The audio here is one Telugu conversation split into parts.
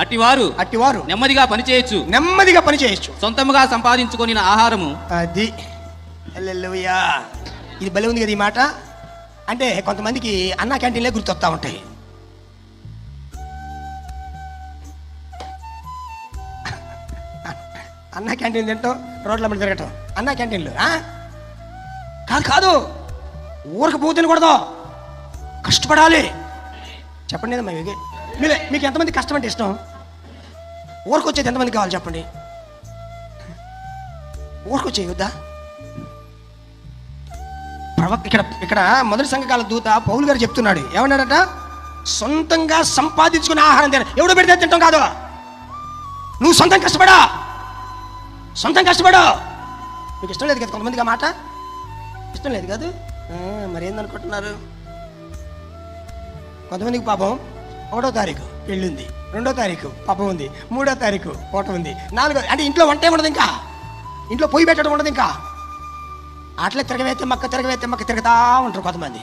అట్టివారు నెమ్మదిగా పనిచేయచ్చు. సొంతముగా సంపాదించుకొని ఆహారము. అది హల్లెలూయా. ఇది భలే ఉంది కదా ఈ మాట. అంటే కొంతమందికి అన్నా క్యాంటీన్లే గుర్తొస్తా ఉంటాయి. అన్నా క్యాంటీన్ తింటాం, రోడ్ల మీద తిరగటం. అన్నా క్యాంటీన్లు కాదు, ఊరికి పువ్వు తినకూడదు, కష్టపడాలి. చెప్పండి కదా మీకు ఎంతమంది కష్టం అంటే ఇష్టం? ఊరికి వచ్చేది ఎంతమంది కావాలి చెప్పండి? ఊరికి వచ్చే యుద్ధ ఇక్కడ మొదటి సంఘకాల దూత పౌలు గారు చెప్తున్నాడు. ఏమన్నాడట? సొంతంగా సంపాదించుకునే ఆహారం తిన. ఎవడో పెడితే తింటాం కాదు, నువ్వు సొంతం కష్టపడా. మీకు ఇష్టం లేదు కదా కొంతమందికి ఆ మాట? ఇష్టం లేదు కాదు, మరి ఏందనుకుంటున్నారు? కొంతమందికి పాపం 1వ తారీఖు పెళ్ళి ఉంది, 2వ తారీఖు పాపం ఉంది, 3వ తారీఖు పూట ఉంది, 4వ అంటే ఇంట్లో వంట ఉండదు, ఇంకా ఇంట్లో పొయ్యి పెట్టడం ఉండదు. ఇంకా అట్లే తిరగవేస్తే మక్క తిరుగుతా ఉంటారు కొంతమంది.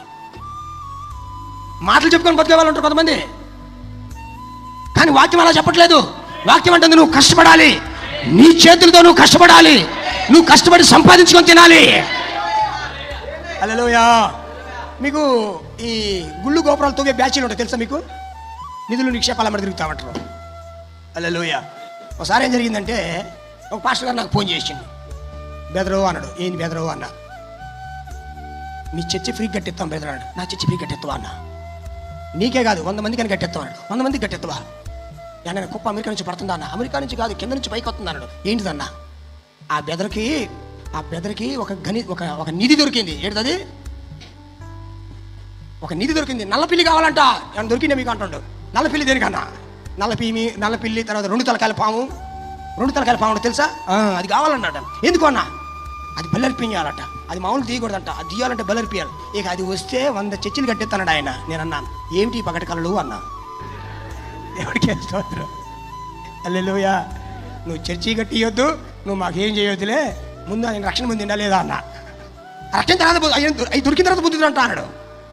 మాటలు చెప్పుకొని బతికే వాళ్ళు ఉంటారు కొంతమంది. కానీ వాక్యం అలా చెప్పట్లేదు. వాక్యం అంటే నువ్వు కష్టపడాలి, నీ చేతులతో నువ్వు కష్టపడాలి, నువ్వు కష్టపడి సంపాదించుకొని తినాలి. హల్లెలూయా. మీకు ఈ గుళ్ళు గోపురాలు తవ్వే బ్యాచీలు ఉంటాయి తెలుసా మీకు? నిధులు నిక్షేపాల మీద తిరుగుతా ఉంటారు. హల్లెలూయా. ఒకసారి ఏం జరిగిందంటే, ఒక పాస్టర్ గారు నాకు ఫోన్ చేసిండు. బెదరవు అన్నాడు. ఏంది బెదరవు అన్న? నీ చర్చి ఫ్రీ కట్టెత్తాం బెదరు అన్నాడు. నా చర్చి ఫ్రీ కట్టెత్తావా అన్న? నీకే కాదు 100 మందికి అని కట్టెత్తావు అన్నాడు. 100 మందికి కట్టెత్తావా? నేను కుప్ప అమెరికా నుంచి పడుతుందా అన్న? అమెరికా నుంచి కాదు, కింద నుంచి పైకి వస్తుంది అన్నాడు. ఏంటిదన్న? ఆ బెదరికి ఒక నిధి దొరికింది. ఏంటిది? ఒక నిధి దొరికింది. నల్లపిల్లి కావాలంట. ఏమన్నా దొరికిందే మీకు అంటాడు. నల్లపిల్లి దేనికన్నా? నల్లపిల్లి తర్వాత 2 తలకాయల పాము. 2 తలకాయల పాము తెలుసా? అది కావాలన్నట. ఎందుకు అన్న? అది బల్లర్పించాలట. అది మామూలు తీయకూడదంట. అది తీయాలంటే బల్లర్పియాలి. ఇక అది వస్తే 100 చర్చిలు కట్టేస్తాడు ఆయన. నేను అన్నాను, ఏమిటి పగటి కళలు అన్నా. ఎవరికి స్తోత్రం. హల్లెలూయా. నువ్వు చర్చి కట్టియొద్దు, నువ్వు మాకేం చేయొద్దులే, ముందు ఆయన రక్షణ ముందు ఉందా లేదా అన్న. రక్షణ తర్వాత అవి దొరికిన తర్వాత బుద్ధి అంటా అన్నాడు.